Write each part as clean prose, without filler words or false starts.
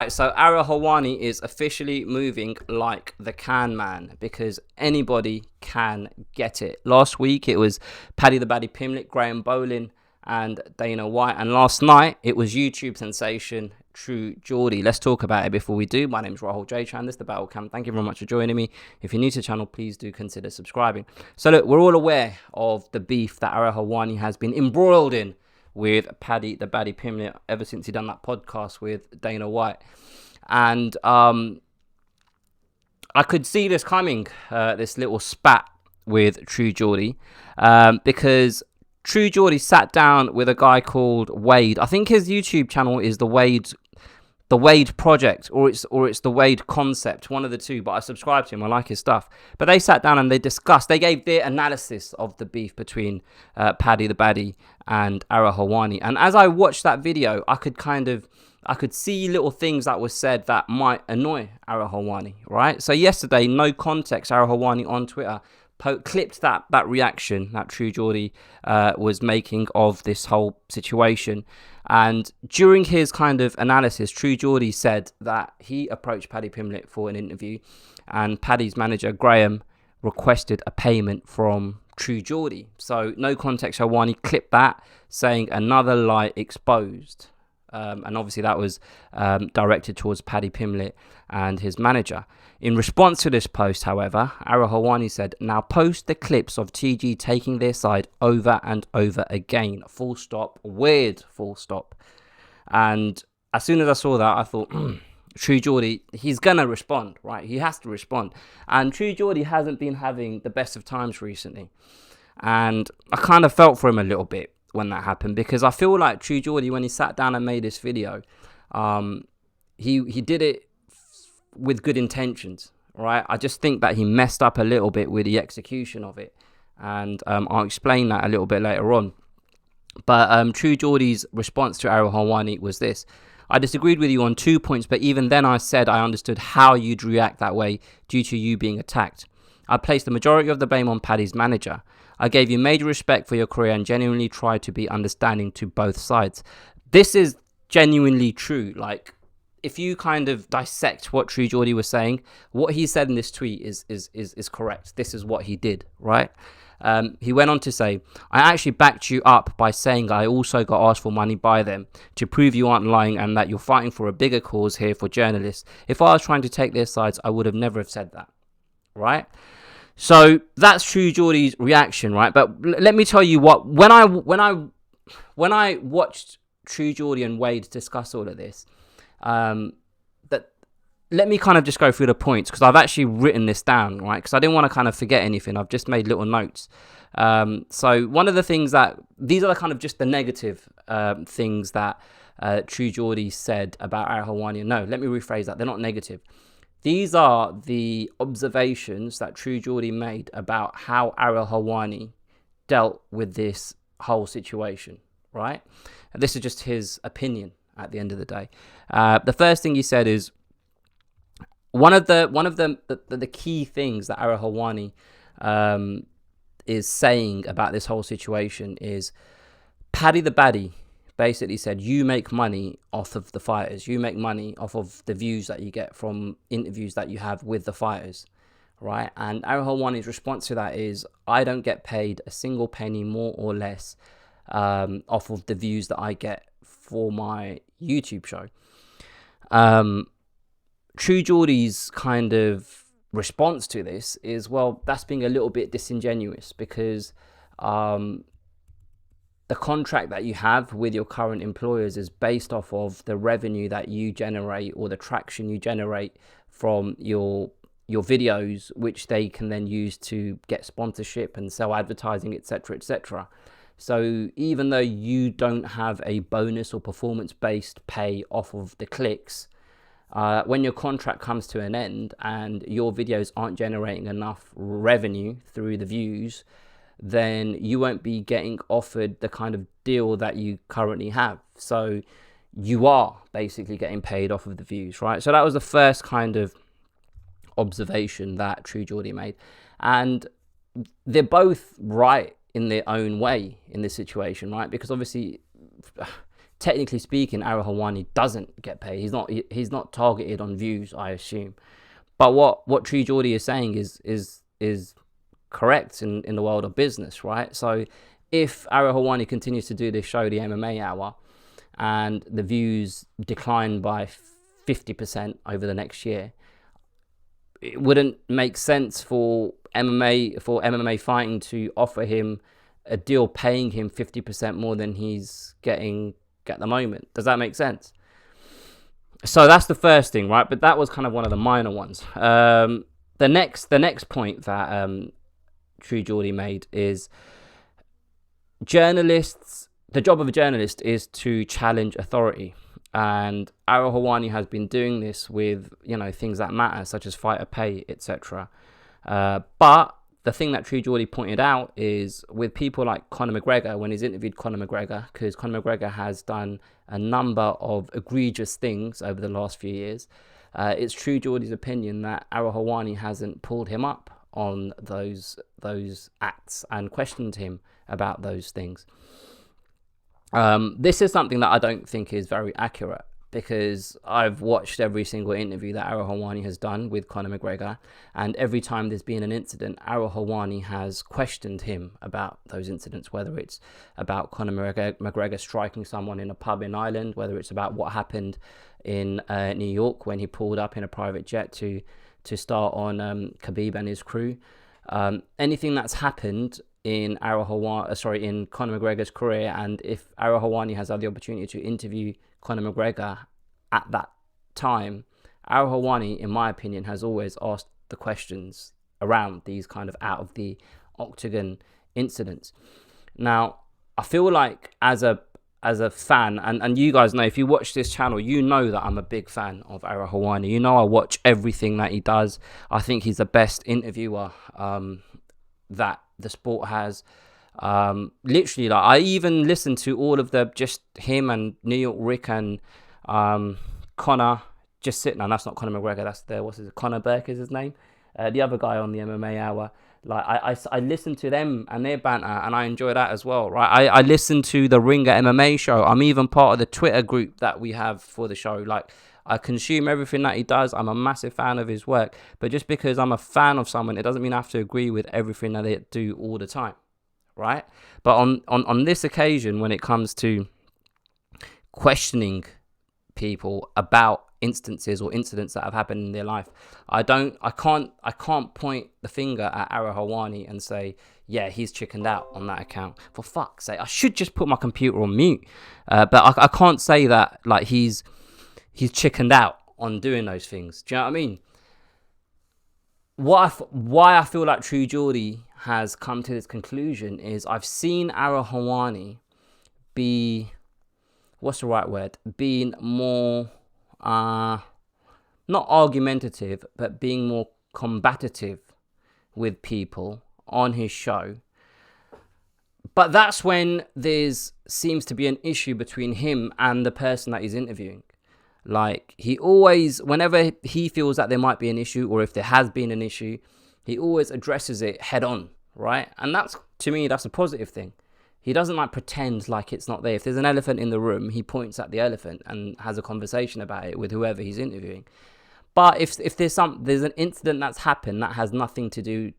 Right, so Ariel Helwani is officially moving like the can man because anybody can get it. Last week it was Paddy the Baddy Pimlet, Graham Bolin, and Dana White. And last night it was YouTube sensation True Geordie. Let's talk about it before we do. My name is Rahul J. Chan. This is the Battle Cam. Thank you very much for joining me. If you're new to the channel, please do consider subscribing. So look, we're all aware of the beef that Ariel Helwani has been embroiled in with Paddy the Baddy Pimlet ever since he done that podcast with Dana White. And I could see this coming, this little spat with True Geordie, because True Geordie sat down with a guy called Wade. I think his YouTube channel is the Wade Project, or it's the Wade Concept, one of the two. But I subscribe to him. I like his stuff. But they sat down and they discussed. They gave their analysis of the beef between Paddy the Baddy and Ariel Helwani. And as I watched that video, I could see little things that were said that might annoy Ariel Helwani, right? So yesterday, no context, Ariel Helwani on Twitter clipped that reaction that True Geordie was making of this whole situation. And during his kind of analysis, True Geordie said that he approached Paddy Pimlet for an interview, and Paddy's manager, Graham, requested a payment from True Geordie. So no context, Helwani clipped that, saying another lie exposed. And obviously that was directed towards Paddy Pimlet and his manager. In response to this post, however, Ariel Helwani said, "Now post the clips of TG taking their side over and over again. Full stop. Weird. Full stop." And as soon as I saw that, I thought, True Geordie, he's going to respond, right? He has to respond. And True Geordie hasn't been having the best of times recently. And I kind of felt for him a little bit when that happened, because I feel like True Geordie, when he sat down and made this video, he did it with good intentions, right? I just think that he messed up a little bit with the execution of it, and I'll explain that a little bit later on. But True Geordie's response to Ariel Helwani was this: "I disagreed with you on 2 points, but even then I said I understood how you'd react that way due to you being attacked. I placed the majority of the blame on Paddy's manager. I gave you major respect for your career and genuinely tried to be understanding to both sides." This is genuinely true. Like, if you kind of dissect what True Geordie was saying, what he said in this tweet is correct. This is what he did, right? He went on to say, "I actually backed you up by saying I also got asked for money by them to prove you aren't lying and that you're fighting for a bigger cause here for journalists. If I was trying to take their sides, I would have never have said that," right? So that's True Geordie's reaction, right? But let me tell you what, when I watched True Geordie and Wade discuss all of this, let me kind of just go through the points, because I've actually written this down, right? Because I didn't want to kind of forget anything. I've just made little notes. So one of the things these are the kind of just the negative things that True Geordie said about Ariel Helwani. No, let me rephrase that. They're not negative. These are the observations that True Geordie made about how Ariel Helwani dealt with this whole situation, right? And this is just his opinion at the end of the day. The first thing he said is, one of the key things that Ariel Helwani is saying about this whole situation is Paddy the Baddy basically said, "You make money off of the fighters. You make money off of the views that you get from interviews that you have with the fighters," right? And Ariel Helwani's response to that is, "I don't get paid a single penny more or less off of the views that I get for my YouTube show." True Geordie's kind of response to this is, well, that's being a little bit disingenuous, because the contract that you have with your current employers is based off of the revenue that you generate, or the traction you generate from your videos, which they can then use to get sponsorship and sell advertising, etc., etc. So even though you don't have a bonus or performance-based pay off of the clicks, when your contract comes to an end and your videos aren't generating enough revenue through the views, then you won't be getting offered the kind of deal that you currently have. So you are basically getting paid off of the views, right? So that was the first kind of observation that True Geordie made. And they're both right in their own way in this situation, right? Because obviously technically speaking, Ariel Helwani doesn't get paid. He's not targeted on views, I assume. But what True Geordie is saying is correct in the world of business, right? So if Ariel Helwani continues to do this show, the MMA Hour, and the views decline by 50% over the next year, it wouldn't make sense for MMA fighting to offer him a deal paying him 50% more than he's getting at the moment. Does that make sense? So that's the first thing, right? But that was kind of one of the minor ones. The next point that True Geordie made is journalists. The job of a journalist is to challenge authority, and Ariel Helwani has been doing this with things that matter, such as fighter pay, etc. But the thing that True Geordie pointed out is with people like Conor McGregor, when he's interviewed Conor McGregor, because Conor McGregor has done a number of egregious things over the last few years, it's True Geordie's opinion that Ariel Helwani hasn't pulled him up on those acts and questioned him about those things. This is something that I don't think is very accurate, because I've watched every single interview that Ariel Helwani has done with Conor McGregor, and every time there's been an incident, Ariel Helwani has questioned him about those incidents, whether it's about Conor McGregor striking someone in a pub in Ireland, whether it's about what happened in New York when he pulled up in a private jet to start on Khabib and his crew. Anything that's happened in Conor McGregor's career, and if Ariel Helwani has had the opportunity to interview Conor McGregor at that time, Ariel Helwani, in my opinion, has always asked the questions around these kind of out of the octagon incidents. Now, I feel like as a fan, and you guys know, if you watch this channel, you know that I'm a big fan of Ariel Helwani. You know I watch everything that he does. I think he's the best interviewer that the sport has. Literally, like, I even listened to all of just him and New York Rick and Conor just sitting. And that's not Conor McGregor. That's Conor Burke is his name. The other guy on the MMA Hour. Like I listened to them and their banter, and I enjoy that as well, right? I listen to the Ringer MMA show. I'm even part of the Twitter group that we have for the show. Like, I consume everything that he does. I'm a massive fan of his work. But just because I'm a fan of someone, it doesn't mean I have to agree with everything that they do all the time, right? But on this occasion, when it comes to questioning people about instances or incidents that have happened in their life, I can't point the finger at Ariel Helwani and say, yeah, he's chickened out on that account. For fuck's sake, I should just put my computer on mute. But I can't say that like he's chickened out on doing those things. Do you know what I mean? Why I feel like True Geordie has come to this conclusion is I've seen Ariel Helwani be, what's the right word? Being more, not argumentative, but being more combative with people on his show. But that's when seems to be an issue between him and the person that he's interviewing. Like, he always, whenever he feels that there might be an issue, or if there has been an issue, he always addresses it head on, right? And that's, to me, that's a positive thing. He doesn't like pretend like it's not there. If there's an elephant in the room, he points at the elephant and has a conversation about it with whoever he's interviewing. But if there's an incident that's happened that has nothing to do,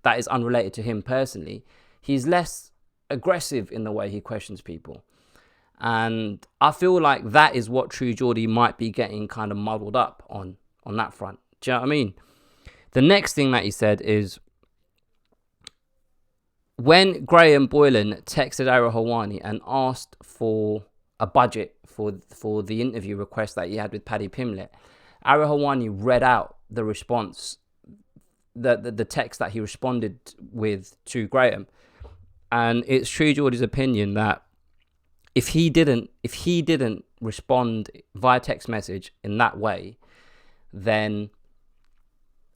that is unrelated to him personally, he's less aggressive in the way he questions people. And I feel like that is what True Geordie might be getting kind of muddled up on that front. Do you know what I mean? The next thing that he said is, when Graham Boylan texted Ariel Helwani and asked for a budget for the interview request that he had with Paddy Pimlet, Ariel Helwani read out the response, the text that he responded with to Graham. And it's True Geordie's opinion that if he didn't respond via text message in that way, then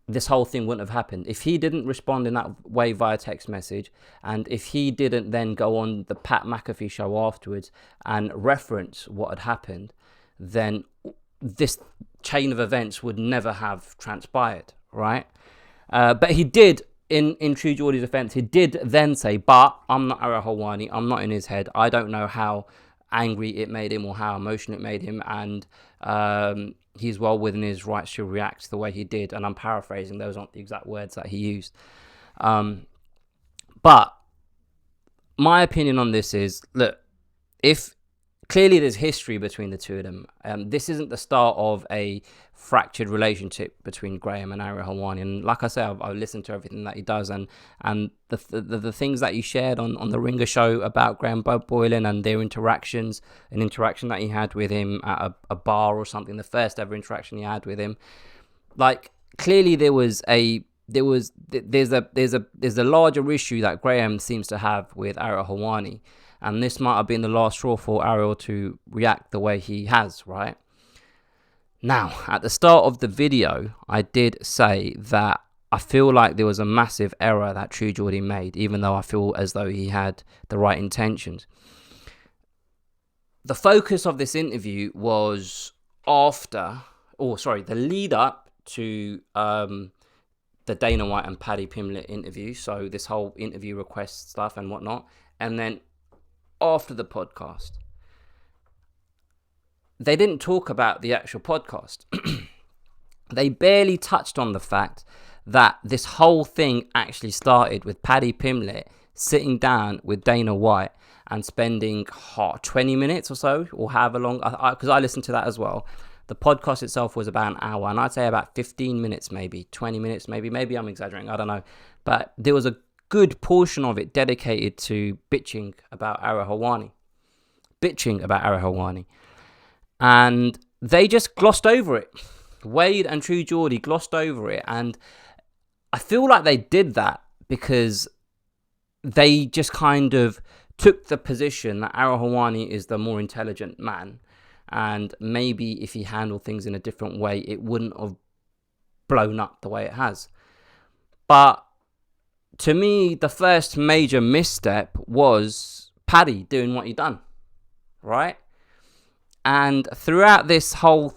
this whole thing wouldn't have happened. If he didn't respond in that way via text message, and if he didn't then go on the Pat McAfee show afterwards and reference what had happened, then this chain of events would never have transpired, right? But he did, in True Geordie's offence, he did then say, but I'm not Ariel Helwani, I'm not in his head, I don't know how angry it made him or how emotional it made him, and he's well within his rights to react the way he did. And I'm paraphrasing; those aren't the exact words that he used. But my opinion on this is, look, if clearly there's history between the two of them, this isn't the start of a fractured relationship between Graham and Ariel Helwani. And like I say, I've listened to everything that he does, and the things that he shared on the Ringer show about Graham Boylan and their interactions, an interaction that he had with him at a bar or something, the first ever interaction he had with him. Like, clearly there's a larger issue that Graham seems to have with Ariel Helwani, and this might have been the last straw for Ariel to react the way he has, right? Now, at the start of the video, I did say that I feel like there was a massive error that True Geordie made, even though I feel as though he had the right intentions. The focus of this interview was the lead up to the Dana White and Paddy Pimblett interview. So this whole interview request stuff and whatnot. And then after the podcast, they didn't talk about the actual podcast. They barely touched on the fact that this whole thing actually started with Paddy Pimblett sitting down with Dana White and spending 20 minutes or so, or however long, because I listened to that as well. The podcast itself was about an hour, and I'd say about 15 minutes, maybe 20 minutes, maybe I'm exaggerating, I don't know. But there was a good portion of it dedicated to bitching about Ariel Helwani. And they just glossed over it. Wade and True Geordie glossed over it. And I feel like they did that because they just kind of took the position that Ariel Helwani is the more intelligent man. And maybe if he handled things in a different way, it wouldn't have blown up the way it has. But to me, the first major misstep was Paddy doing what he done, right? And throughout this whole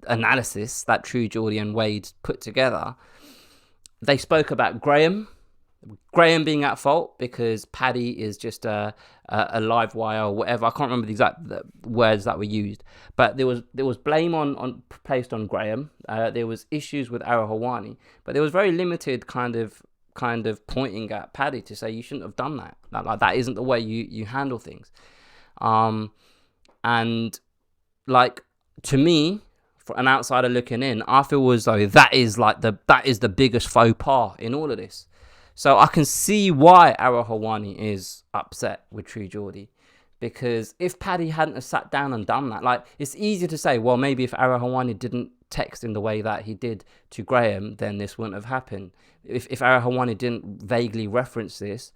analysis that True Geordie and Wade put together, they spoke about Graham being at fault because Paddy is just a live wire or whatever. I can't remember the exact words that were used, but there was blame placed on Graham. There was issues with Ariel Helwani, but there was very limited kind of pointing at Paddy to say you shouldn't have done that. Like that isn't the way you handle things. And like, to me, for an outsider looking in, I feel as though that is the biggest faux pas in all of this. So I can see why Ariel Helwani is upset with True Geordie, because if Paddy hadn't have sat down and done that, like, it's easy to say, well, maybe if Ariel Helwani didn't text in the way that he did to Graham, then this wouldn't have happened. If Ariel Helwani didn't vaguely reference this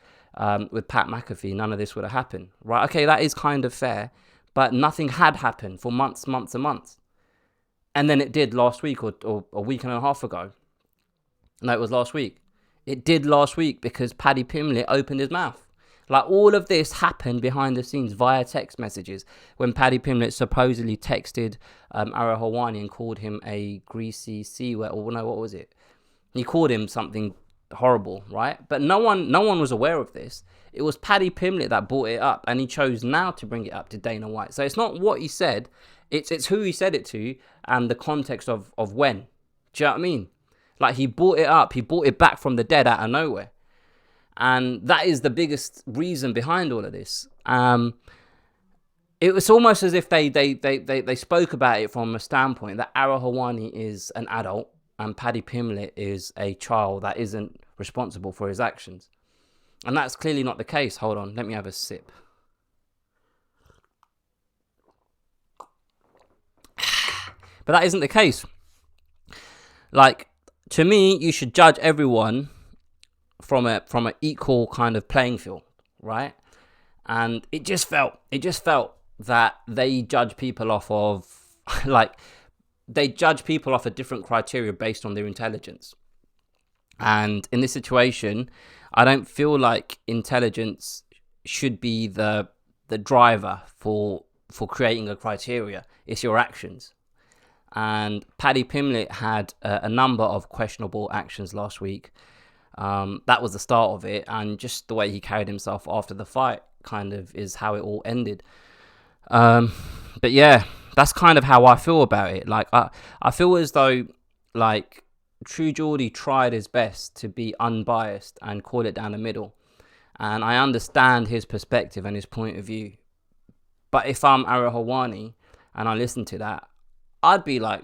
with Pat McAfee, none of this would have happened, right? Okay, that is kind of fair, but nothing had happened for months and months. And then it did last week or a week and a half ago. No, it was last week. It did last week because Paddy Pimblett opened his mouth. Like, all of this happened behind the scenes via text messages when Paddy Pimblett supposedly texted Ariel Helwani and called him a greasy C-word, or no, what was it? He called him something horrible, right? But no one was aware of this. It was Paddy Pimblett that brought it up, and he chose now to bring it up to Dana White. So it's not what he said, it's who he said it to and the context of when. Do you know what I mean? Like, he brought it up, he brought it back from the dead out of nowhere. And that is the biggest reason behind all of this. It was almost as if they spoke about it from a standpoint that Ariel Helwani is an adult and Paddy Pimblett is a child that isn't responsible for his actions. And that's clearly not the case. Hold on, let me have a sip. But that isn't the case. Like, to me, you should judge everyone from an equal kind of playing field, right? And it just felt that they judge people off of a different criteria based on their intelligence. And in this situation, I don't feel like intelligence should be the driver for creating a criteria. It's your actions. And Paddy Pimblett had a number of questionable actions last week. That was the start of it, and just the way he carried himself after the fight kind of is how it all ended. But yeah, that's kind of how I feel about it. Like, I feel as though, like, True Geordie tried his best to be unbiased and call it down the middle. And I understand his perspective and his point of view. But if I'm Ariel Helwani and I listen to that, I'd be like,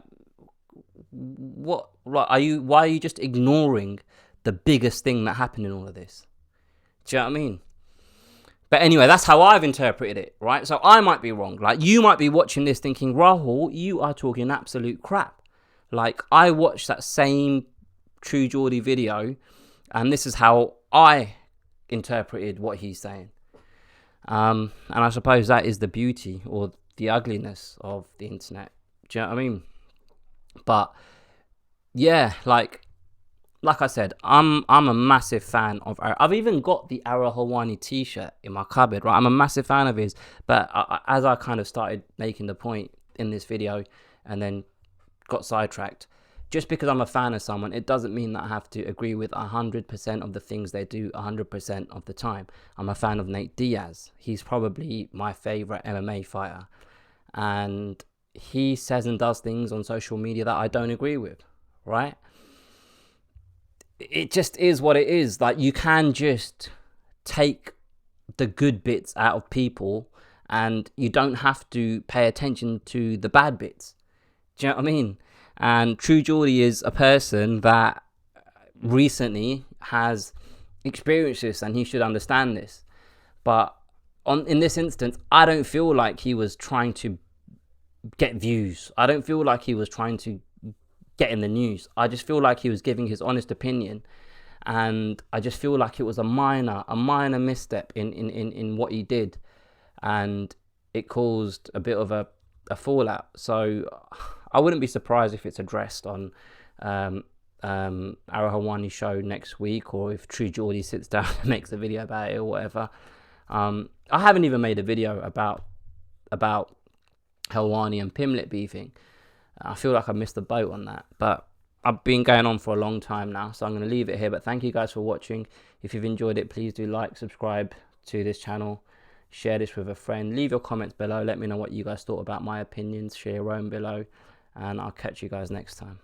what? Why are you just ignoring the biggest thing that happened in all of this? Do you know what I mean? But anyway, that's how I've interpreted it, right? So I might be wrong. Like, you might be watching this thinking, Rahul, you are talking absolute crap. Like, I watched that same True Geordie video, and this is how I interpreted what he's saying. And I suppose that is the beauty or the ugliness of the internet. Do you know what I mean? But yeah, like I said, I'm a massive fan of Ariel. I've even got the Ariel Helwani t-shirt in my cupboard, right? I'm a massive fan of his. But as I kind of started making the point in this video and then got sidetracked, just because I'm a fan of someone, it doesn't mean that I have to agree with 100% of the things they do 100% of the time. I'm a fan of Nate Diaz. He's probably my favorite MMA fighter. And he says and does things on social media that I don't agree with, right? It just is what it is. Like, you can just take the good bits out of people and you don't have to pay attention to the bad bits. Do you know what I mean? And True Geordie is a person that recently has experienced this, and he should understand this. But in this instance, I don't feel like he was trying to get views. I don't feel like he was trying to get in the news. I just feel like he was giving his honest opinion, and I just feel like it was a minor misstep in what he did, and it caused a bit of a fallout. So I wouldn't be surprised if it's addressed on Ariel Helwani's show next week, or if True Geordie sits down and makes a video about it or whatever. I haven't even made a video about Helwani and Pimlet beefing. I feel like I missed the boat on that, but I've been going on for a long time now, so I'm going to leave it here. But thank you guys for watching. If you've enjoyed it, please do like, subscribe to this channel, share this with a friend, leave your comments below, let me know what you guys thought about my opinions, share your own below, and I'll catch you guys next time.